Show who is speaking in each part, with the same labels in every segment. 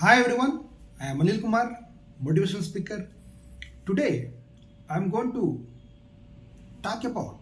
Speaker 1: Hi everyone, I am Anil Kumar, motivational speaker. Today I am going to talk about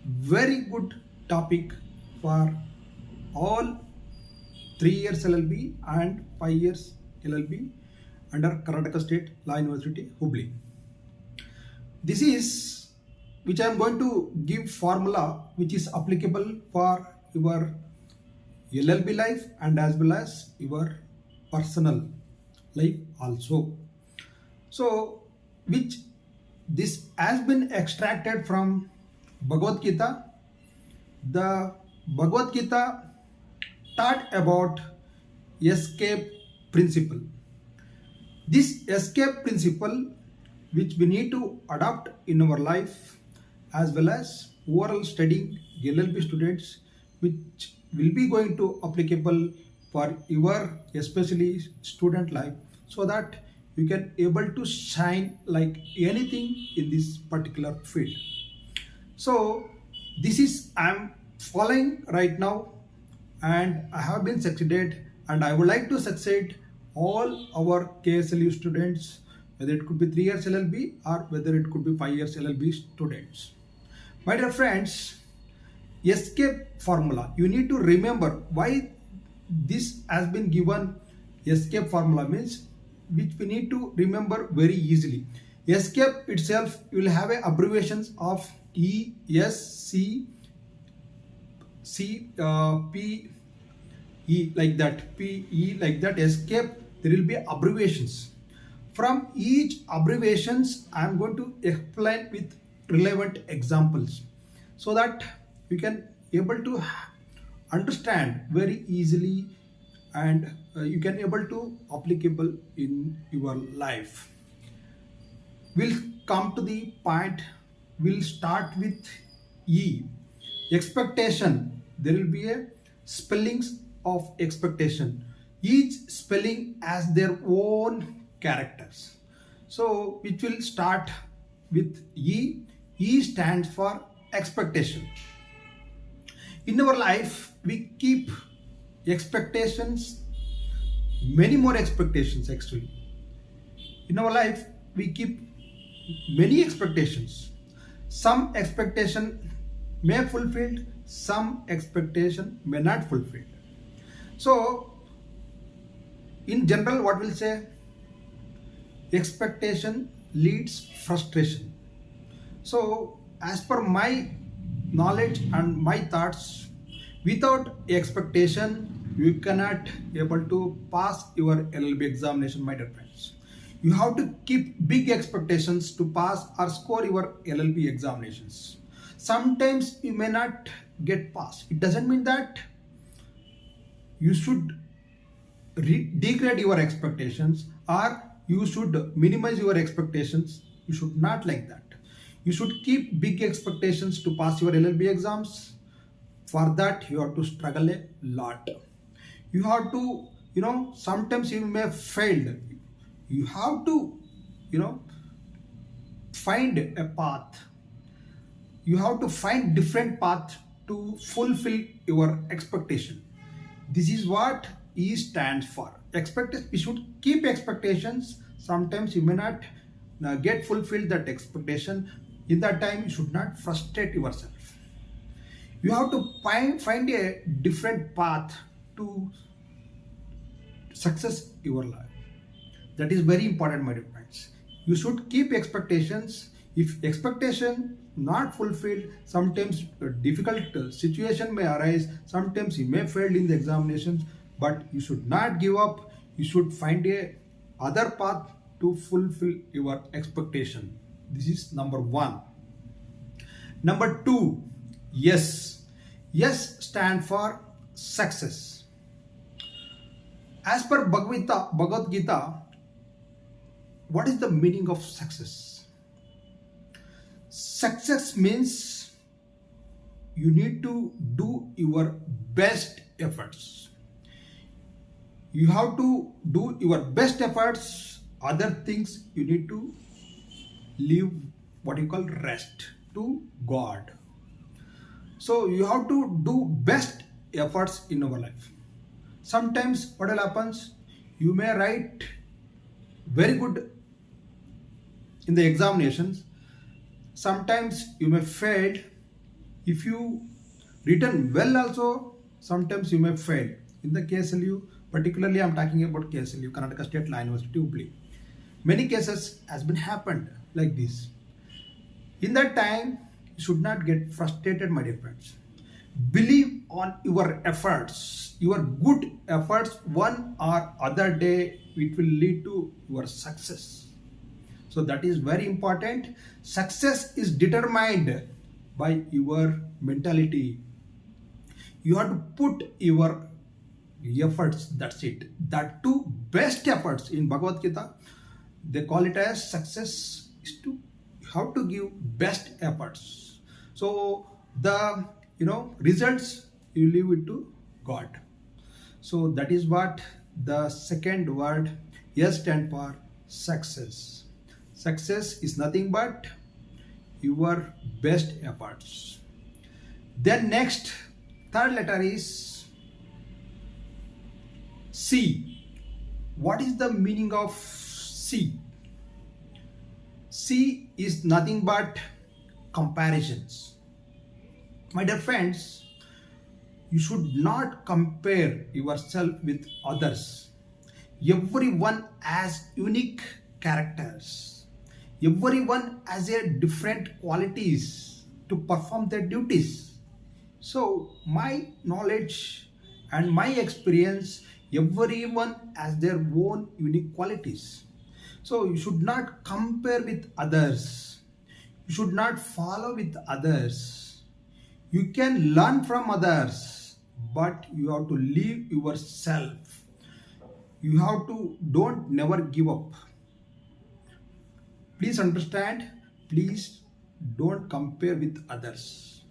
Speaker 1: very good topic for all 3 years LLB and 5 years LLB under Karnataka State Law University, Hubli. This is which I am going to give formula which is applicable for your LLB life and as well as your personal life also. So, which this has been extracted from Bhagavad Gita. The Bhagavad Gita taught about escape principle. This escape principle, which we need to adopt in our life, as well as overall studying LLB students, which will be going to applicable for your especially student life, so that you can able to shine like anything in this particular field. So this is I'm following right now, and I have been succeeded, and I would like to succeed all our KSLU students, whether it could be 3 years LLB or whether it could be 5 years LLB students. My dear friends, escape formula, you need to remember why this has been given. Escape formula means which we need to remember very easily. Escape itself will have a abbreviations of E.S.C.A.P.E like that, P.E like that. Escape, there will be abbreviations. From each abbreviations I am going to explain with relevant examples, so that you can able to understand very easily, and you can able to applicable in your life. We'll come to the point. We'll start with E. Expectation. There will be a spellings of expectation. Each spelling has their own characters. So which will start with E. E stands for expectation. In our life, we keep expectations, many more expectations actually. In our life, we keep many expectations. Some expectation may fulfilled, some expectation may not fulfilled. So, in general, what we'll say, expectation leads frustration. So, as per my knowledge and my thoughts, without expectation you cannot able to pass your LLB examination, my dear friends. You have to keep big expectations to pass or score your LLB examinations. Sometimes you may not get passed. It doesn't mean that you should degrade your expectations or you should minimize your expectations. You should not like that. You should keep big expectations to pass your LLB exams. For that, you have to struggle a lot. You have to, sometimes you may fail. You have to, find a path. You have to find different path to fulfill your expectation. This is what E stands for. We should keep expectations. Sometimes you may not get fulfilled that expectation. In that time, you should not frustrate yourself. You have to find a different path to success your life. That is very important, my dear friends. You should keep expectations. If expectation not fulfilled, sometimes a difficult situation may arise. Sometimes you may fail in the examinations, but you should not give up. You should find a other path to fulfill your expectation. This is number one. Number two, yes. Yes stand for success. As per Bhagavad Gita, what is the meaning of success? Success means you need to do your best efforts. You have to do your best efforts. Other things you need to leave what you call rest to God. So you have to do best efforts in our life. Sometimes what will happens, you may write very good in the examinations. Sometimes you may fail. If you written well also, sometimes you may fail. In the KSLU, particularly I am talking about KSLU, Karnataka State Law University, Hubli. Many cases has been happened like this. In that time, you should not get frustrated, my dear friends. Believe on your efforts, your good efforts. One or other day, it will lead to your success. So that is very important. Success is determined by your mentality. You have to put your efforts. That's it. That two best efforts in Bhagavad Gita, they call it as success is to how to give best efforts. So the results you leave it to God. So that is what the second word S stand for success. Success is nothing but your best efforts. Then next, third letter is C. What is the meaning of C? C is nothing but comparisons. My dear friends, you should not compare yourself with others. Everyone has unique characters. Everyone has a different qualities to perform their duties. So my knowledge and my experience, everyone has their own unique qualities. So you should not compare with others. You should not follow with others. You can learn from others, but you have to live yourself. You have to never give up. Please understand, please don't compare with others.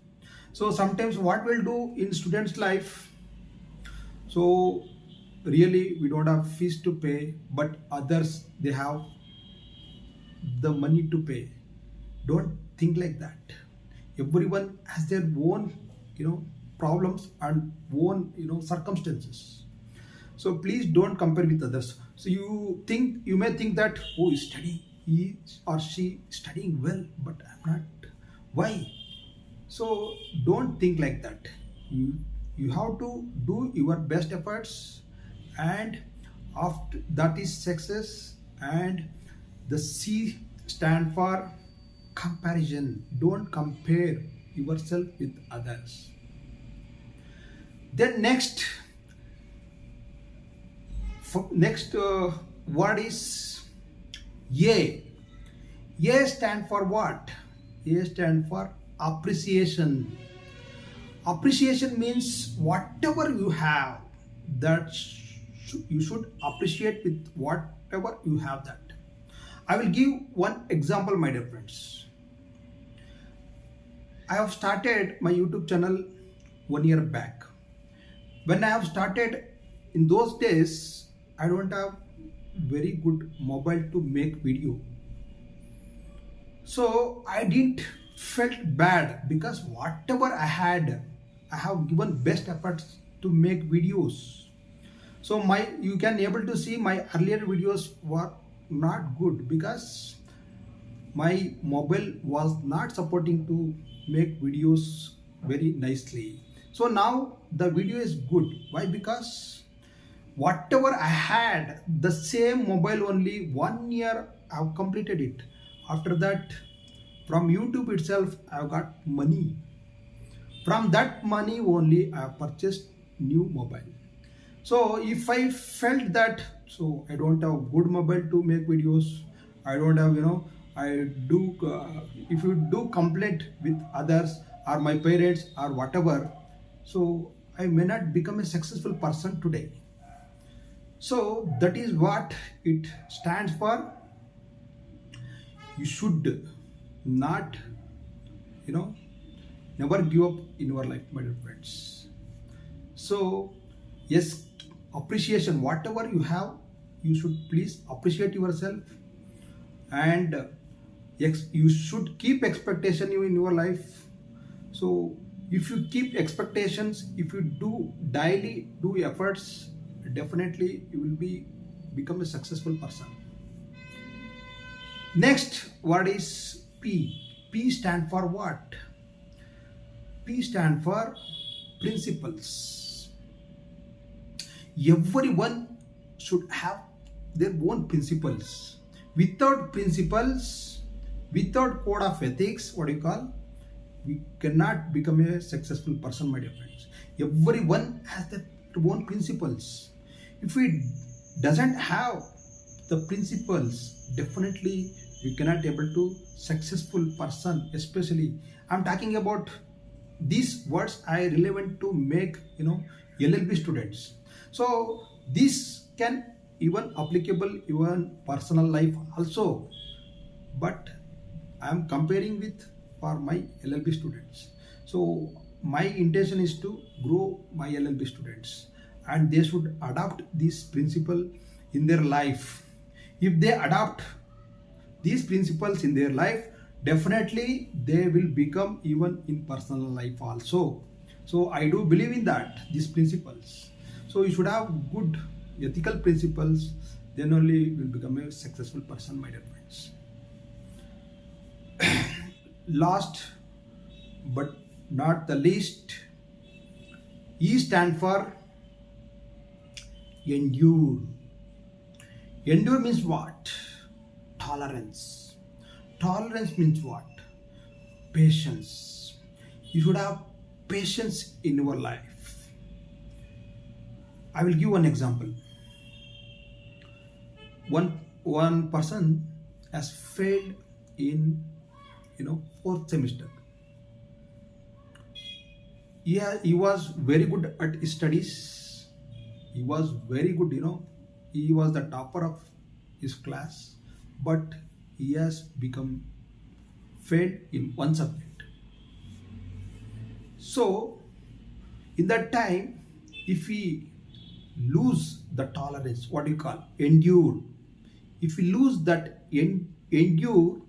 Speaker 1: So sometimes what we'll do in students' life, so really we don't have fees to pay, but others, they have the money to pay. Don't think like that. Everyone has their own problems and own circumstances. So please don't compare with others. So you may think that, oh, he's studying, he or she studying well, but I'm not. Why? So don't think like that. You have to do your best efforts, and after that is success. And the C stand for comparison. Don't compare yourself with others. Then next word is A. A stand for what? A stand for appreciation. Appreciation means whatever you have, that you should appreciate with whatever you have that. I will give one example, my dear friends. I have started my YouTube channel 1 year back. When I have started, in those days, I don't have very good mobile to make video. So I didn't felt bad because whatever I had, I have given best efforts to make videos. So you can able to see my earlier videos were not good because my mobile was not supporting to make videos very nicely. So now the video is good. Why? Because whatever I had, the same mobile only 1 year I have completed it. After that, from YouTube itself, I have got money. From that money only, I have purchased new mobile. So if I felt that, so I don't have good mobile to make videos, I don't have, if you do complaint with others or my parents or whatever, so I may not become a successful person today. So that is what it stands for. You should not, never give up in your life, my dear friends. So yes, appreciation, whatever you have, you should please appreciate yourself, and you should keep expectation in your life. So if you keep expectations, if you do daily do efforts, definitely you will be become a successful person. Next word is P. P stand for what? P stand for principles. Everyone should have their own principles. Without principles, without code of ethics, what do you call? We cannot become a successful person, my dear friends. Everyone has their own principles. If we doesn't have the principles, definitely we cannot able to successful person. Especially I'm talking about these words are relevant to make LLB students. So this can even applicable even personal life also, but I am comparing with for my LLB students. So my intention is to grow my LLB students, and they should adopt this principle in their life. If they adopt these principles in their life, definitely they will become even in personal life also. So I do believe in that, these principles. So you should have good ethical principles, then only you will become a successful person, my dear friends. Last but not the least, E stand for endure. Endure means what? Tolerance. Tolerance means what? Patience. You should have patience in your life. I will give one example. One person has failed in fourth semester. He was very good at his studies. He was very good, he was the topper of his class, but he has become failed in one subject. So in that time, if he lose the tolerance, what do you call? Endure. If he lose that endure,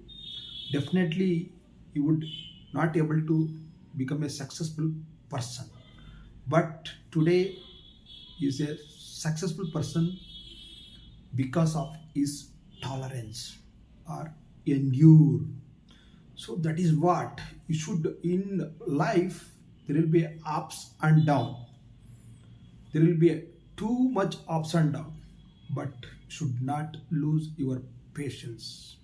Speaker 1: definitely he would not able to become a successful person. But today he is a successful person because of his tolerance or endure. So that is what you should in life. There will be ups and down. There will be too much ups and down, but should not lose your patience.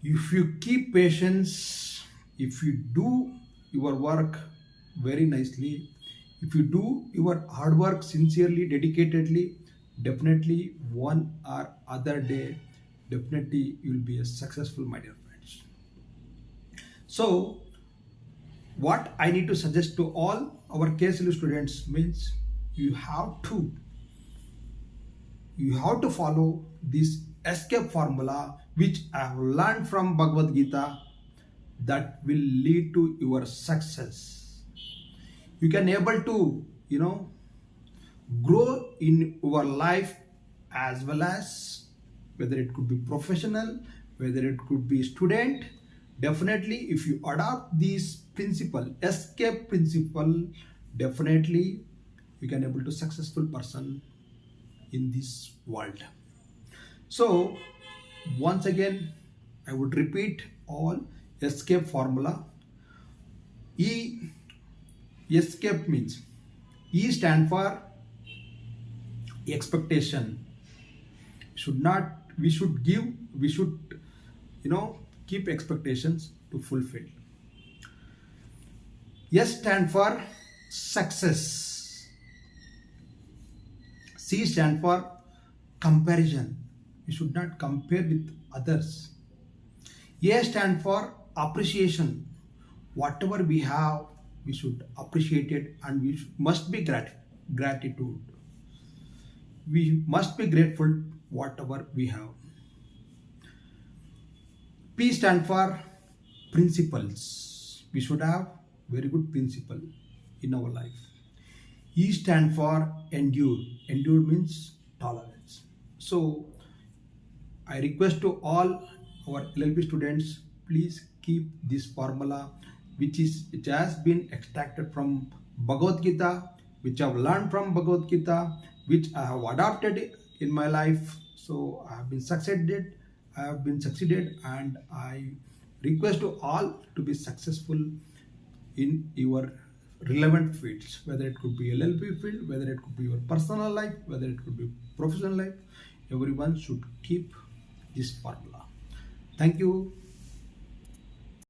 Speaker 1: If you keep patience, if you do your work very nicely, if you do your hard work sincerely, dedicatedly, definitely one or other day, definitely you will be a successful, my dear friends. So what I need to suggest to all our KSLU students means you have to follow this escape formula which I have learned from Bhagavad Gita, that will lead to your success. You can able to grow in your life, as well as whether it could be professional, whether it could be student. Definitely if you adopt this principle, escape principle, definitely you can able to successful person in this world. So once again I would repeat all escape formula. Escape means E stand for expectation. We should keep expectations to fulfill. S stand for success. C stand for comparison. We should not compare with others. A stand for appreciation. Whatever we have, we should appreciate it, and we must be gratitude. We must be grateful whatever we have. P stand for principles. We should have very good principle in our life. E stand for endure. Endure means tolerance. So I request to all our LLB students, please keep this formula which has been extracted from Bhagavad Gita, which I have learned from Bhagavad Gita, which I have adopted in my life. So I have been succeeded, and I request to all to be successful in your relevant fields, whether it could be LLB field, whether it could be your personal life, whether it could be professional life. Everyone should keep this formula. Thank you.